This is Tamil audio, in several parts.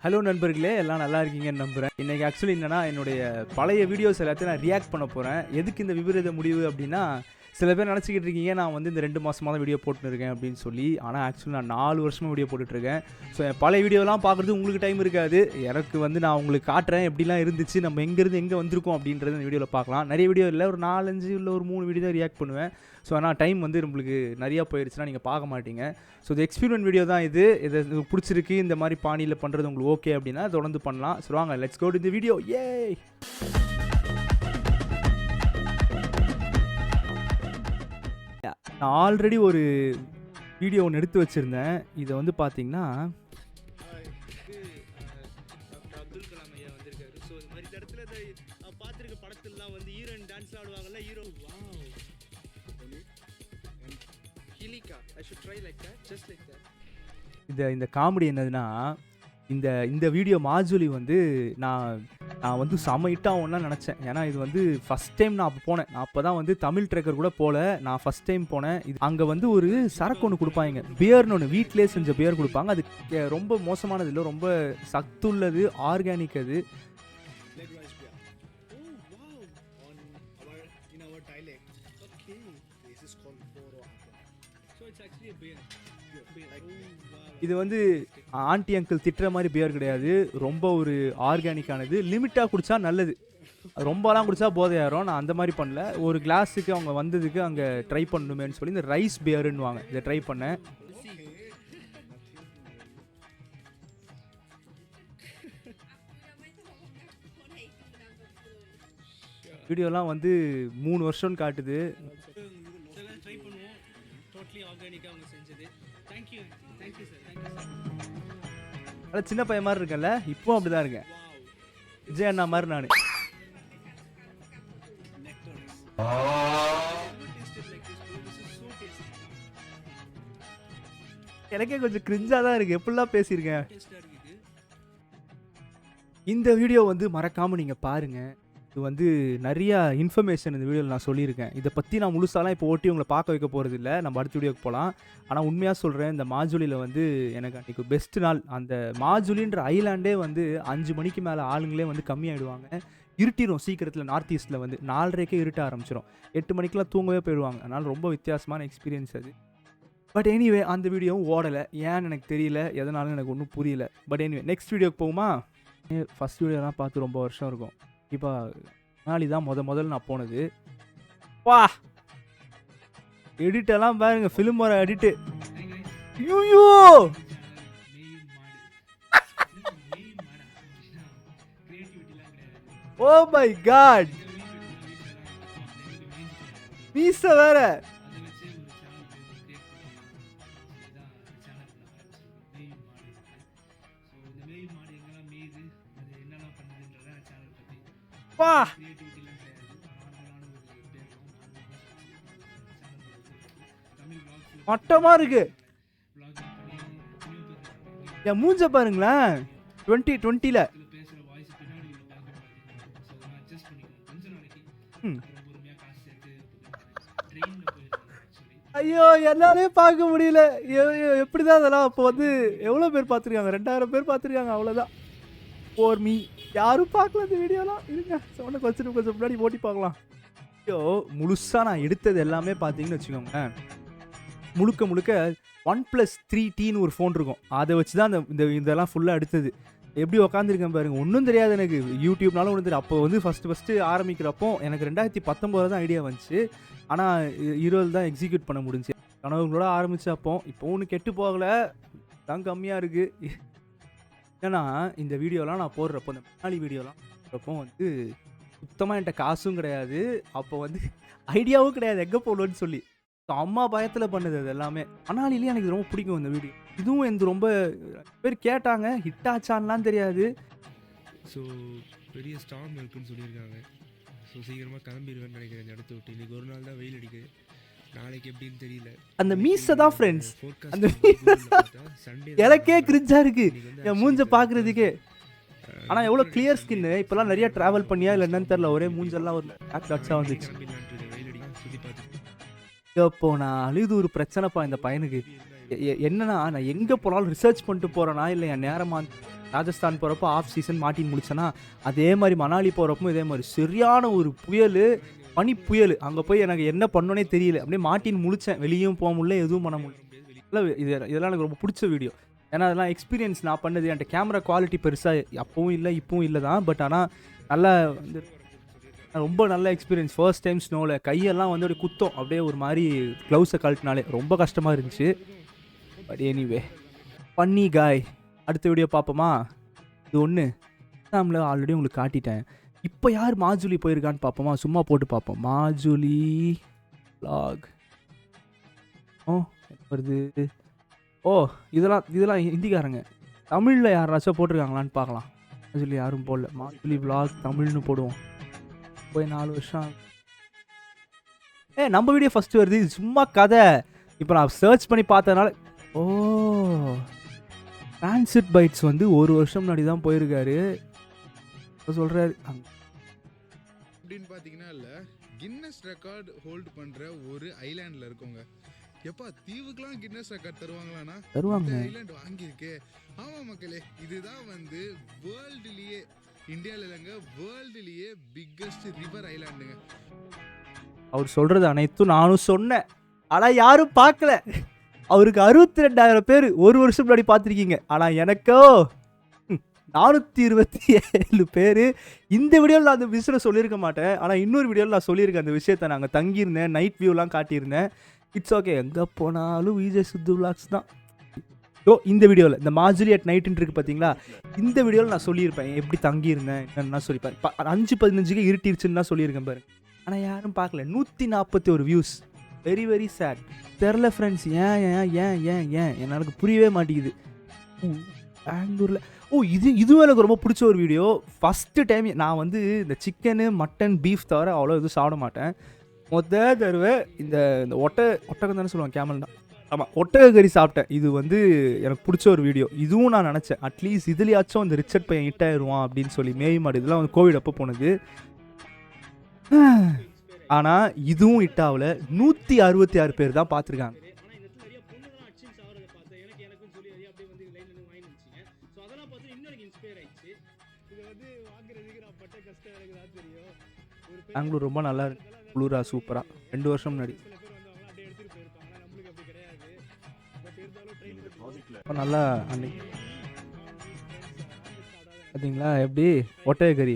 ஹலோ நண்பர்களே, எல்லாம் நல்லா இருக்கீங்கன்னு நம்புகிறேன். இன்றைக்கி ஆக்சுவலி என்னென்னா, என்னுடைய பழைய வீடியோஸ் எல்லாத்தையும் நான் ரியாக்ட் பண்ண போகிறேன். எதுக்கு இந்த விபரீத முடிவு அப்படின்னா, சில பேர் நினச்சிக்கிட்டு இருக்கீங்க நான் வந்து இந்த 2 மாதமாக தான் வீடியோ போட்டுருக்கேன் அப்படின்னு சொல்லி. ஆனால் ஆக்சுவலி நான் 4 வருஷமாக வீடியோ போட்டுட்ருக்கேன். ஸோ என் பழைய வீடியோலாம் பார்க்குறது உங்களுக்கு டைம் இருக்காது. எனக்கு வந்து நான் உங்களுக்கு காட்டுறேன் எப்படிலாம் இருந்துச்சு, நம்ம எங்கேருந்து எங்கே வந்திருக்கோம் அப்படின்றது இந்த வீடியோவில் பார்க்கலாம். நிறைய வீடியோ இல்லை, ஒரு 4-5 இல்லை ஒரு 3 வீடியோ தான் ரியாக்ட் பண்ணுவேன். ஸோ ஆனால் டைம் வந்து நம்மளுக்கு நிறையா போயிடுச்சுன்னா நீங்கள் பார்க்க மாட்டீங்க. ஸோ இது எக்ஸ்பீரியன்ட் வீடியோ தான் இது. இது பிடிச்சிருக்கு, இந்த மாதிரி பாணியில் பண்ணுறது உங்களுக்கு ஓகே அப்படின்னா தொடர்ந்து பண்ணலாம். ஸோ வாங்க, let's go to the video. ஏய், நான் ஆல்ரெடி ஒரு வீடியோ ஒன்று எடுத்து வச்சுருந்தேன். இதை வந்து பார்த்தீங்கன்னா அப்துல் கலாம் ஐயா வந்திருக்காரு. ஸோ இந்த மாதிரி இடத்துல பார்த்துருக்க படத்துலலாம் வந்து ஹீரோயின் டான்ஸ் ஆடுவாங்கல்ல, ஹீரோ ஹிலிகா I should try like that, just like that. இந்த காமெடி என்னதுன்னா, இந்த வீடியோ மாஜுலி வந்து நான் வந்து செம ஹிட் ஆகும்னா நினச்சேன். ஏன்னா இது வந்து ஃபஸ்ட் டைம் நான் அப்போ போனேன். நான் அப்போ தான் வந்து தமிழ் ட்ரெக்கர் கூட போகல, நான் ஃபஸ்ட் டைம் போனேன். இது அங்கே வந்து ஒரு சரக்கு ஒன்று கொடுப்பாங்க, பியர்னு ஒன்று, வீட்டிலே செஞ்ச பியர் கொடுப்பாங்க. அது ரொம்ப மோசமானது இல்லை, ரொம்ப சத்துள்ளது, ஆர்கானிக். அது இது வந்து ஆன்டி அங்கிள் திட்டுற மாதிரி பியர் கிடையாது, ரொம்ப ஒரு ஆர்கானிக்கானது. லிமிட்டாக குடித்தா நல்லது, ரொம்பலாம் குடித்தா போதையாயிரும். நான் அந்த மாதிரி பண்ணல, ஒரு கிளாஸுக்கு அவங்க வந்ததுக்கு அங்கே ட்ரை பண்ணணுமேனு சொல்லி இந்த ரைஸ் பியருன்னுவாங்க, இதை ட்ரை பண்ணேன். வீடியோலாம் வந்து 3 வருஷம்னு காட்டுது. ட்ரை பண்ணுவோம், டோட்டலி ஆர்கானிக்காக அவங்க செஞ்சது. Thank you thank you sir, thank you sir. அதான் சின்ன பையன் மாதிரி இருக்கேன்ல, இப்போவும் அப்படி தான் இருக்கேன், விஜய் அண்ணா மாதிரி நான். எனக்கே கொஞ்சம் கிரிஞ்சாக தான் இருக்குது, எப்படிலாம் பேசியிருக்கேன். இந்த வீடியோ வந்து மறக்காமல் நீங்கள் பாருங்கள். இது வந்து நிறையா இன்ஃபர்மேஷன் இந்த வீடியோவில் நான் சொல்லியிருக்கேன். இதை பற்றி நான் முழுசாலாம் இப்போ ஓட்டி உங்களை பார்க்க வைக்க போகிறது இல்லை, நம்ம அடுத்த வீடியோக்கு போகலாம். ஆனால் உண்மையாக சொல்கிறேன், இந்த மாஜுலியில் வந்து எனக்கு அன்றைக்கி பெஸ்ட் நாள். அந்த மாஜுலின்ற ஐலாண்டே வந்து 5 மணிக்கு மேலே ஆளுங்களே வந்து கம்மியாகிடுவாங்க, இருட்டிடும் சீக்கிரத்தில். நார்த் ஈஸ்ட்டில் வந்து 4:30க்கே இருட்ட ஆரம்பிச்சிடும், 8 மணிக்கெலாம் தூங்கவே போயிடுவாங்க. அதனால் ரொம்ப வித்தியாசமான எக்ஸ்பீரியன்ஸ் அது. பட் எனிவே அந்த வீடியோவும் ஓடலை, ஏன்னு எனக்கு தெரியல, எதனாலும் எனக்கு ஒன்றும் புரியல. பட் எனிவே நெக்ஸ்ட் வீடியோக்கு போகுமா. ஃபஸ்ட் வீடியோலாம் பார்த்து ரொம்ப வருஷம் இருக்கும். இப்போ நாளை தான் முதல்ல நான் போனது. வா, எடிட்டெல்லாம் பாருங்க, ஃபிலிம் வர எடிட்டு. ஐயோ, ஓ மை காட், மீச வேற. மட்டமா இருக்கு, என் மூஞ்ச பாருங்களேன். 2020ல ஐயோ, என்னாலே பார்க்க முடியல. எப்படிதான் அதெல்லாம் அப்போ வந்து எவ்வளோ பேர் பார்த்துருக்காங்க, 2000 பேர் பார்த்துருக்காங்க, அவ்வளோதான். ஓர் மீ, யாரும் பார்க்கல இந்த வீடியோலாம். இருங்க, சவுண்டை வச்சுட்டு கொஞ்சம் முன்னாடி ஓட்டி பார்க்கலாம். ஐயோ, முழுசாக நான் எடுத்தது எல்லாமே பார்த்தீங்கன்னு வச்சுக்கோங்க, முழுக்க OnePlus 3Tன்னு ஒரு ஃபோன் இருக்கும், அதை வச்சு தான் இதெல்லாம் ஃபுல்லாக எடுத்தது. எப்படி உக்காந்துருக்கேன் பாருங்கள், ஒன்றும் தெரியாது எனக்கு, யூடியூப்னாலும் ஒன்றும் தெரியாது. அப்போ வந்து ஃபஸ்ட்டு ஆரம்பிக்கிறப்போ எனக்கு 2019 தான் ஐடியா வந்துச்சு. ஆனால் 20 தான் எக்ஸிக்யூட் பண்ண முடிஞ்சு. கனவுகளோட ஆரம்பிச்சு அப்போ. இப்போ ஒன்று கெட்டு போகலை, தான் கம்மியாக இருக்குது. ஏன்னா இந்த வீடியோலாம் நான் போடுறப்போ, இந்த முன்னாடி வீடியோலாம் போடுறப்போ வந்து சுத்தமாக என்கிட்ட காசும் கிடையாது, அப்போ வந்து ஐடியாவும் கிடையாது எங்கே போடணும்னு சொல்லி. அம்மா பயத்தில் பண்ணுது அது எல்லாமே. ஆனாலும் எனக்கு ரொம்ப பிடிக்கும் இந்த வீடியோ. இதுவும் எனக்கு ரொம்ப பேர் கேட்டாங்க, ஹிட் ஆச்சான்லாம் தெரியாது. ஸோ பெரிய ஸ்டார்ம் இருக்குன்னு சொல்லியிருக்காங்க. ஸோ சீக்கிரமாக கிளம்பிடுவேன்னு நினைக்கிறேன் இந்த இடத்த விட்டு. இன்றைக்கி ஒரு நாள் தான் வெயில் அடிக்குது, நாளைக்கு எப்படின்னு தெரியல. அந்த மீசை தான் ஃப்ரெண்ட்ஸ், அந்த எனக்கே கிரிஞ்சா இருக்கு என் மூஞ்ச பார்க்குறதுக்கே. ஆனால் எவ்வளோ கிளியர் ஸ்கின்னு. இப்போலாம் நிறைய ட்ராவல் பண்ணியா இல்லை என்னன்னு தெரியல, ஒரே மூஞ்செல்லாம் ஒரு டாக் டாட்ஸாக வந்துச்சு. போனாலும் இது ஒரு பிரச்சனைப்பா இந்த பையனுக்கு. என்னன்னா, நான் எங்கே போனாலும் ரிசர்ச் பண்ணிட்டு போகிறேன்னா இல்லை என் நேரமாக ராஜஸ்தான் போகிறப்போ ஆஃப் சீசன் மாட்டின் முடிச்சேன்னா, அதே மாதிரி மணாலி போகிறப்போ இதே மாதிரி சரியான ஒரு புயல், பனி புயல். அங்கே போய் எனக்கு என்ன பண்ணோன்னே தெரியல. அப்படியே மாட்டின் முழிச்சேன். வெளியும் போக முடியல, எதுவும் பண்ண முடியல. இதெல்லாம் எனக்கு ரொம்ப பிடிச்ச வீடியோ. ஏன்னா அதெல்லாம் எக்ஸ்பீரியன்ஸ் நான் பண்ணது. என்கிட்ட கேமரா குவாலிட்டி பெருசாக அப்பவும் இல்லை, இப்பவும் இல்லை தான். பட் ஆனால் நல்லா வந்து ரொம்ப நல்ல எக்ஸ்பீரியன்ஸ். ஃபர்ஸ்ட் டைம் ஸ்னோவில் கையெல்லாம் வந்து அப்படியே குத்தம். அப்படியே ஒரு மாதிரி க்ளவுஸை கழட்டினாலே ரொம்ப கஷ்டமாக இருந்துச்சு. பட் எனிவே பண்ணி காய். அடுத்த வீடியோ பார்ப்போமா? இது ஒன்று நான் ஆல்ரெடி உங்களுக்கு காட்டிட்டேன். இப்போ யார் மாஜுலி போயிருக்கான்னு பார்ப்போமா? சும்மா போட்டு பார்ப்போம். மாஜுலி வ்ளாக். வருது. இதெல்லாம் ஹிந்திக்காரங்க. தமிழில் யாராச்சும் போட்டிருக்காங்களான்னு பார்க்கலாம். மாஜுலி யாரும் போடல. மாஜுலி வ்ளாக் தமிழ்னு போடுவோம். போய் 4 வருஷம். நம்ம வீடியோ ஃபஸ்ட்டு வருது. இது சும்மா கதை. இப்போ நான் சர்ச் பண்ணி பார்த்ததுனால டிரான்சிட் பைட்ஸ் வந்து 1 வருஷம் முன்னாடி தான் போயிருக்காரு சொல்கிறாரு. அப்படின்னு பார்த்தீங்கன்னா இல்லை, கின்னஸ் ரெக்கார்ட் ஹோல்ட் பண்ணுற ஒரு ஐலாண்டில் இருக்கோங்க. எப்பா தீவுக்கெலாம் கின்னஸ் ரெக்கார்ட் தருவாங்களாண்ணா? தருவாங்க. ஐலாண்ட் வாங்கியிருக்கு. ஆமாம் மக்களே, இதுதான் வந்து வேர்ல்டுலேயே, இந்தியாவில் இல்லைங்க, வேர்ல்டுலேயே பிக்கஸ்ட் ரிவர் ஐலாண்டுங்க. அவர் சொல்கிறது அனைத்தும் நானும் சொன்னேன். ஆனால் யாரும் பார்க்கல. அவருக்கு 62,000 பேர் 1 வருஷம் முன்னாடி பார்த்துருக்கீங்க. ஆனால் எனக்கோ 427 பேர். இந்த வீடியோவில் நான் அந்த விஷயத்தை சொல்லியிருக்க மாட்டேன். ஆனால் இன்னொரு வீடியோவில் நான் சொல்லியிருக்கேன் அந்த விஷயத்தை. நாங்கள் தங்கியிருந்தேன், நைட் வியூலாம் காட்டியிருந்தேன். இட்ஸ் ஓகே, எங்கே போனாலும் விஜய் சித்து விளாக்ஸ் தான். இந்த வீடியோவில் இந்த மாஜுலி அட் நைட்டுன்னு இருக்குது பார்த்தீங்களா? இந்த வீடியோவில் நான் சொல்லியிருப்பேன் எப்படி தங்கியிருந்தேன் என்னன்னா சொல்லிப்பேன். 5:15 இருட்டிருச்சுன்னு தான் சொல்லியிருக்கேன் பாருங்க. ஆனால் யாரும் பார்க்கல. 141 வியூஸ். Very very sad. தெரில ஃப்ரெண்ட்ஸ். ஏன் எனக்கு புரியவே மாட்டேங்குது. பெங்களூரில் இதுவும் எனக்கு ரொம்ப பிடிச்ச ஒரு வீடியோ. ஃபஸ்ட்டு டைம் நான் வந்து இந்த சிக்கனு மட்டன் பீஃப் தவிர அவ்வளோ எதுவும் சாப்பிட மாட்டேன். தடவை இந்த ஒட்டகம் தானே சொல்லுவாங்க, கேமல் தான். ஆமாம், ஒட்டக கறி சாப்பிட்டேன். இது வந்து எனக்கு பிடிச்ச ஒரு வீடியோ. இதுவும் நான் நினச்சேன் அட்லீஸ்ட் இதுலையாச்சும் அந்த ரிச்சர்ட் பையன் ஹிட் ஆயிடுவான் அப்படின்னு சொல்லி. மேய் மாடு இதெல்லாம் வந்து கோவிட் அப்போ போனது. ஆனால் இதுவும் ஹிட் ஆகல. 166 பேர் தான் பார்த்துருக்காங்க. பெங்களூர் ரொம்ப நல்லா இருக்கு. குளிரா சூப்பராக 2 வருஷம் முன்னாடி நல்லா அன்னைக்கு பார்த்தீங்களா எப்படி ஒட்டகக்கறி.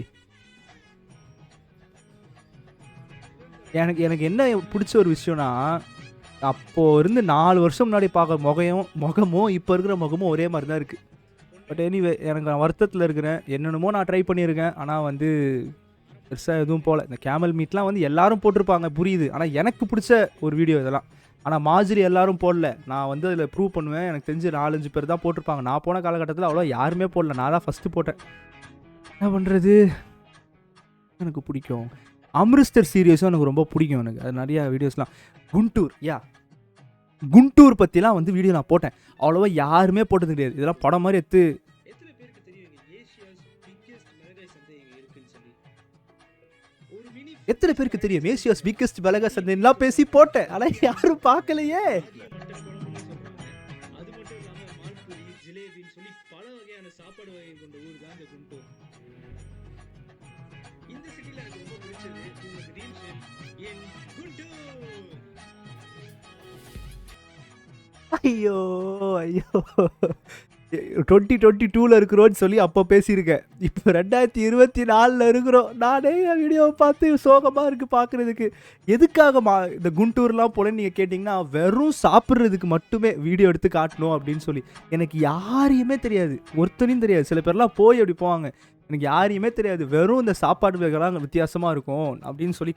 எனக்கு என்ன பிடிச்ச ஒரு விஷயம்னா, அப்போது இருந்து 4 வருஷம் முன்னாடி பார்க்க முகமும் இப்போ இருக்கிற முகமும் ஒரே மாதிரி தான் இருக்குது. பட் எனிவே எனக்கு நான் வருத்தத்தில் இருக்கிறேன். என்னென்னமோ நான் ட்ரை பண்ணியிருக்கேன். ஆனால் வந்து பெருசாக எதுவும் போகல. இந்த கேமல் மீட்லாம் வந்து எல்லாரும் போட்டிருப்பாங்க, புரியுது. ஆனால் எனக்கு பிடிச்ச ஒரு வீடியோ இதெல்லாம். ஆனால் மாஜுலி எல்லாரும் போடல. நான் வந்து அதில் ப்ரூவ் பண்ணுவேன். எனக்கு தெரிஞ்சு 4-5 பேர் தான் போட்டிருப்பாங்க. நான் போன காலகட்டத்தில் அவ்வளோ யாருமே போடல. நான் தான் ஃபஸ்ட்டு போட்டேன். என்ன பண்ணுறது, எனக்கு பிடிக்கும். அம்ரிஸ்டர் சீரியஸும் எனக்கு ரொம்ப பிடிக்கும். எனக்கு அது நிறையா வீடியோஸ்லாம். குண்டூர் பற்றிலாம் வந்து வீடியோ நான் போட்டேன். அவ்வளோவா யாருமே போட்டது கிடையாது. இதெல்லாம் படம் மாதிரி எடுத்து எத்தனை பேருக்கு தெரியும் ஏசியாஸ் பிக்கஸ்ட் மிளகாய் சந்தைலாம் பேசி போட்டேன். ஆனால் யாரும் பார்க்கலையே. ஐயோ 2022 இருக்கிறோன்னு சொல்லி அப்போ பேசியிருக்கேன். இப்போ 2024 இருக்கிறோம். நானே என் வீடியோவை பார்த்து சோகமாக இருக்குது பார்க்குறதுக்கு. எதுக்காக இந்த குண்டூர்லாம் போனேன்னு நீங்கள் கேட்டிங்கன்னா, வெறும் சாப்பிட்றதுக்கு மட்டுமே வீடியோ எடுத்து காட்டணும் அப்படின்னு சொல்லி. எனக்கு யாரையுமே தெரியாது, ஒருத்தனையும் தெரியாது. சில பேர்லாம் போய் அப்படி போவாங்க. எனக்கு யாரையுமே தெரியாது. வெறும் இந்த சாப்பாடு வகைலாம் வித்தியாசமாக இருக்கும் அப்படின்னு சொல்லி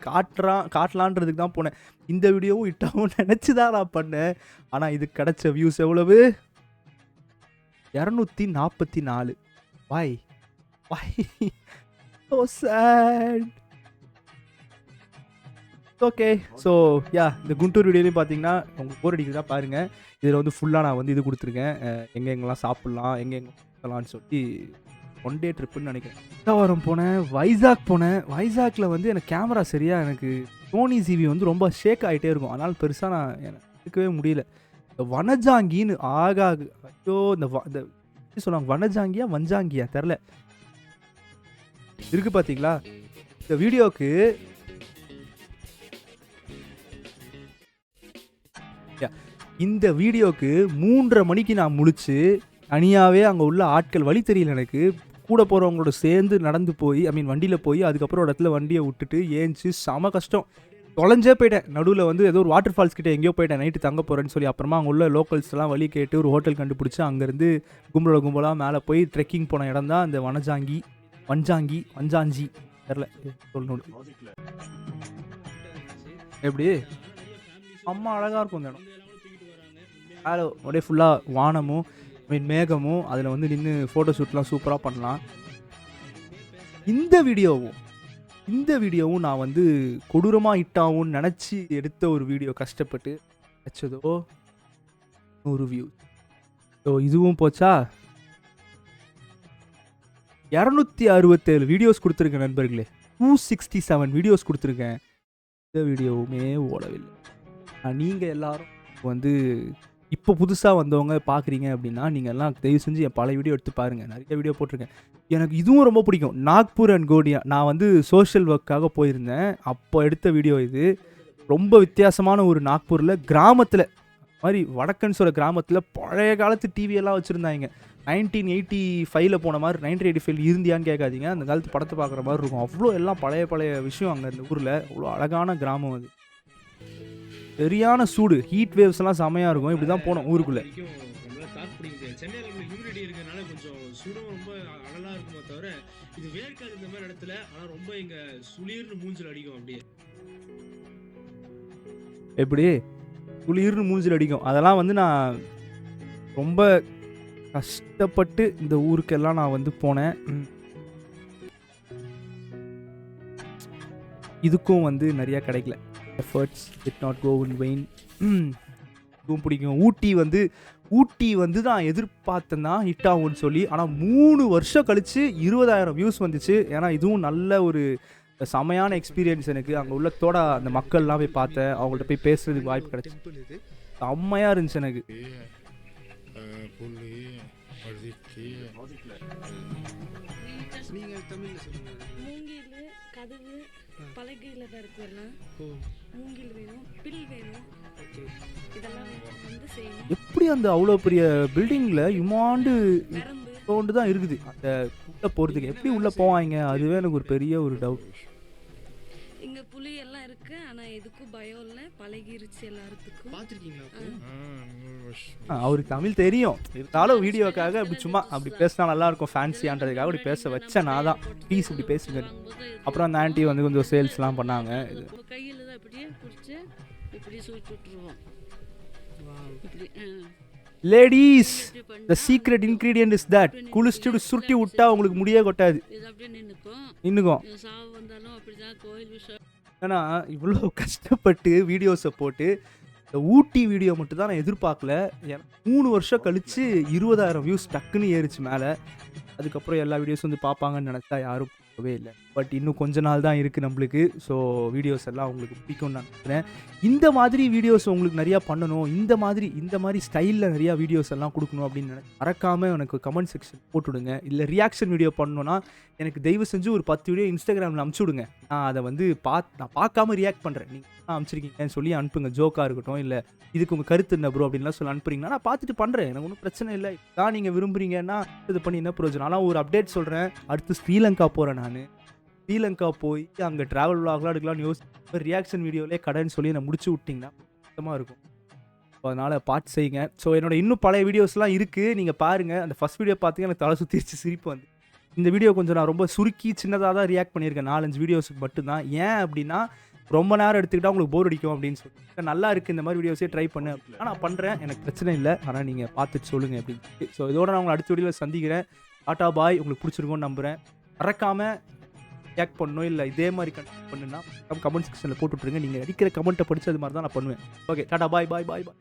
காட்டலான்றதுக்கு தான் போனேன். இந்த வீடியோவும் இட்டாவும் நினச்சி தான் நான் பண்ணேன். ஆனால் இது கிடச்ச வியூஸ் எவ்வளவு? 244. Why? So sad. Okay, so இந்த குண்டூர் வீடியோலையும் பார்த்தீங்கன்னா உங்களுக்கு போர் அடிக்கிறதா பாருங்கள். இதில் வந்து ஃபுல்லாக நான் வந்து இது கொடுத்துருக்கேன். எங்கெங்கெல்லாம் சாப்பிட்லாம், எங்கெங்கலாம்னு சொல்லி 1 டே ட்ரிப்புன்னு நினைக்கிறேன். வாரம் போனேன், வைசாக் போனேன். வைசாக்கில் வந்து எனக்கு கேமரா சரியாக எனக்கு சோனி ஜிவி வந்து ரொம்ப ஷேக் ஆகிட்டே இருக்கும். அதனால் பெருசாக நான் எனக்கு எடுக்கவே முடியல. இந்த வனஜாங்கின்னு ஆகாது. ஐயோ, இந்த சொல்லுவாங்க, வனஜாங்கியா வஞ்சாங்கியா தெரில இருக்கு பார்த்தீங்களா. இந்த வீடியோக்கு இந்த வீடியோக்கு 3:30 மணிக்கு நான் முழிச்சு தனியாகவே அங்கே உள்ள ஆட்கள் வழி தெரியல எனக்கு, கூட போகிறவங்களோட சேர்ந்து நடந்து போய் வண்டியில் போய் அதுக்கப்புறம் ஒரு இடத்துல வண்டியை விட்டுட்டு ஏஞ்சி செம கஷ்டம், தொலைஞ்சே போயிட்டேன். நடுவில் வந்து ஏதோ ஒரு வாட்டர் ஃபால்ஸ் கிட்டே எங்கேயோ போயிட்டேன் நைட்டு தங்க போகிறேன்னு சொல்லி. அப்புறமா அங்கே உள்ள லோக்கல்ஸ்லாம் வழி கேட்டு ஒரு ஹோட்டல் கண்டுபிடிச்சி அங்கேருந்து கும்பலாக மேலே போய் ட்ரெக்கிங் போன இடம் தான் இந்த வஞ்சாங்கி தெரில சொல்லணும். எப்படி அம்மா அழகாக இருக்கும் இந்த இடம். மேலே அப்படியே ஃபுல்லாக வானமும் மேகமும் அதில் வந்து நின்று ஃபோட்டோ ஷூட்லாம் சூப்பராக பண்ணலாம். இந்த வீடியோவும் நான் வந்து கொடூரமாக ஹிட் ஆகும்னு நினச்சி எடுத்த ஒரு வீடியோ, கஷ்டப்பட்டு வச்சதோ 100 வியூ. ஸோ இதுவும் போச்சா. 267 வீடியோஸ் கொடுத்துருக்கேன் நண்பர்களே, 267 வீடியோஸ் கொடுத்துருக்கேன். இந்த வீடியோவுமே ஓடவில்லை. நீங்கள் எல்லாரும் வந்து இப்போ புதுசாக வந்தவங்க பார்க்குறீங்க அப்படின்னா நீங்கள் எல்லாம் தயவு செஞ்சு என் பழைய வீடியோ எடுத்து பாருங்கள், நிறைய வீடியோ போட்டிருக்கேன். எனக்கு இதுவும் ரொம்ப பிடிக்கும், நாக்பூர் அண்ட் கோடியா. நான் வந்து சோஷியல் ஒர்க்காக போயிருந்தேன், அப்போ எடுத்த வீடியோ இது. ரொம்ப வித்தியாசமான ஒரு நாக்பூரில் கிராமத்தில் மாதிரி வடக்கன்ஸோட கிராமத்தில் பழைய காலத்து டிவியெல்லாம் வச்சுருந்தாங்க. 1985 போன மாதிரி 1985 இருந்தியான்னு கேட்காதீங்க, அந்த காலத்து படத்தை பார்க்குற மாதிரி இருக்கும். அவ்வளோ எல்லாம் பழைய விஷயம் அங்கே இந்த ஊரில். அவ்வளோ அழகான கிராமம் அது. சரியான சூடு, ஹீட் வேவ்ஸ் எல்லாம் செமையாக இருக்கும். இப்படி தான் போனோம் ஊருக்குள்ளே. சென்னையில் ஹியூமிடிட்டி இருக்கிறனால கொஞ்சம் சூடும் ரொம்ப அனலாக இருக்குமோ தவிர இது வேர்க்காது இந்த மாதிரி இடத்துல. ஆனால் ரொம்ப இங்கே சுளீர்னு மூஞ்சில் அடிக்கும். அப்படியே எப்படி குளிர்னு மூஞ்சில் அடிக்கும். அதெல்லாம் வந்து நான் ரொம்ப கஷ்டப்பட்டு இந்த ஊருக்கெல்லாம் நான் வந்து போனேன். இதுக்கும் வந்து நிறையா கிடைக்கல. Efforts did not go in vain. இதுவும் பிடிக்கும். ஊட்டி வந்து நான் எதிர்பார்த்தேன் தான் ஹிட் ஆகும்னு சொல்லி. ஆனால் 3 வருஷம் கழித்து 20,000 வியூஸ் வந்துச்சு. ஏன்னா இதுவும் நல்ல ஒரு செமையான எக்ஸ்பீரியன்ஸ் எனக்கு. அங்கே உள்ளத்தோட அந்த மக்கள்லாம் போய் பார்த்தேன், அவங்கள்ட்ட போய் பேசுறதுக்கு வாய்ப்பு கிடைச்சி செம்மையாக இருந்துச்சு எனக்கு. நீங்கள் தமிழில் சொல்லுங்கள். மூங்கில் கதவு பலகையில் தான் இருக்கும் எல்லாம். மூங்கில் வேணும், பில் வேணும், இதெல்லாம் வந்து செய்யணும். எப்படி அந்த அவ்வளோ பெரிய பில்டிங்கில் இமாண்டு நரம்பு சவுண்டு தான் இருக்குது, அந்த உள்ளே போகிறதுக்கு எப்படி உள்ளே போவாங்க? அதுவே எனக்கு ஒரு பெரிய ஒரு டவுட். இங்கே புலி எல்லாம் இருக்கு, ஆனால் எதுக்கும் பயம் இல்லை, பழகிருச்சு எல்லாத்துக்கும். பார்த்துருக்கீங்களா? அவருக்கு தமிழ் தெரியும், இருந்தாலும் வீடியோக்காக அப்படி சும்மா அப்படி பேசினா நல்லாயிருக்கும் ஃபேன்சியான்றதுக்காக அப்படி பேச வச்சேன் நான் தான். ப்ளீஸ் இப்படி பேசுங்க. அப்புறம் அந்த ஆண்டி வந்து கொஞ்சம் சேல்ஸ்லாம் பண்ணாங்க. கையில் தான் இப்படியே பிடிச்சி இப்படி சுற்றி விட்டுருவோம். இப்படி ladies, the secret ingredient is that. குளிச்சுட்டு சுருட்டி விட்டா உங்களுக்கு முடியே கொட்டாது, இது அப்படியே நின்றுக்கும். சாவு வந்தாலும் அப்படிதான் கோயில் விஷயம். ஏன்னா இவ்வளோ கஷ்டப்பட்டு வீடியோஸை போட்டு இந்த ஊட்டி வீடியோ மட்டும் தான் நான் எதிர்பார்க்கல. 3 வருஷம் கழித்து 20,000 வியூஸ் டக்குன்னு ஏறிச்சு மேலே. அதுக்கப்புறம் எல்லா வீடியோஸும் வந்து பார்ப்பாங்கன்னு நினச்சா யாரும் பார்க்கவே இல்லை. பட் இன்னும் கொஞ்ச நாள் தான் இருக்குது நம்மளுக்கு. ஸோ வீடியோஸ் எல்லாம் உங்களுக்கு பிடிக்கும்னு நான் நினைக்கிறேன். இந்த மாதிரி வீடியோஸ் உங்களுக்கு நிறையா பண்ணணும், இந்த மாதிரி ஸ்டைலில் நிறையா வீடியோஸ் எல்லாம் கொடுக்கணும் அப்படின்னு மறக்காமல் எனக்கு கமெண்ட் செக்ஷன் போட்டுவிடுங்க. இல்லை ரியாக்ஷன் வீடியோ பண்ணணுன்னா எனக்கு தயவு செஞ்சு ஒரு 10 வீடியோ இன்ஸ்டாகிராமில் அனுப்பிச்சி விடுங்க. நான் அதை வந்து நான் பார்க்காம ரியாக்ட் பண்ணுறேன். நீங்கள் அனுப்பிச்சிருக்கீங்கன்னு சொல்லி அனுப்புங்க. ஜோக்காக இருக்கட்டும், இல்லை இதுக்கு உங்கள் கருத்து என்ன ப்ரோ அப்படின்லாம் சொல்லி அனுப்புறீங்கன்னா நான் பார்த்துட்டு பண்ணுறேன், எனக்கு ஒன்றும் பிரச்சனை இல்லை. தான் நீங்கள் விரும்புகிறீங்கன்னா இது பண்ணி என்ன பிரயோஜனம். ஆனால் ஒரு அப்டேட் சொல்கிறேன், அடுத்து ஸ்ரீலங்கா போகிறேன் நான். ஸ்ரீலங்கா போய் அங்கே ட்ராவல் விளாக்லாம் எடுக்கலாம்னு யோசிச்சு ரியாக்ஷன் வீடியோவிலே கடைன்னு சொல்லி நான் முடிச்சு விட்டிங்கன்னா சுத்தமாக இருக்கும். ஸோ அதனால் பார்த்து செய்யுங்க. ஸோ என்னோட இன்னும் பழைய வீடியோஸ்லாம் இருக்குது, நீங்கள் பாருங்கள். அந்த ஃபஸ்ட் வீடியோ பார்த்தீங்க எனக்கு தலை சுற்றிச்சு, சிரிப்பு வந்து. இந்த வீடியோ கொஞ்சம் நான் ரொம்ப சுருக்கி சின்னதாக தான் ரியாக்ட் பண்ணியிருக்கேன், 4-5 வீடியோஸுக்கு மட்டும்தான். ஏன் அப்படின்னா ரொம்ப நேரம் எடுத்துக்கிட்டால் உங்களுக்கு போர் அடிக்கும் அப்படின்னு சொல்லிட்டு நல்லா இருக்குது இந்த மாதிரி வீடியோஸே ட்ரை பண்ணு அப்படின்னா நான் பண்ணுறேன், எனக்கு பிரச்சனை இல்லை. ஆனால் நீங்கள் பார்த்துட்டு சொல்லுங்கள் அப்படின்னு. ஸோ இதோட நான் உங்களை அடுத்த வீடியோவில் சந்திக்கிறேன். டாட்டா பாய். உங்களுக்கு பிடிச்சிருக்கோன்னு நம்புகிறேன். மறக்காமல் ரியாக்ட் பண்ணணும், இல்லை இதே மாதிரி கண்டென்ட் பண்ணுன்னா கமெண்ட் செக்ஷனில் போட்டு விட்ருங்க. நீங்கள் அடிக்கிற கமெண்ட்டை படித்து அது மாதிரி தான் நான் பண்ணுவேன். ஓகே, டாட்டா பாய் பாய் பாய் பாய்.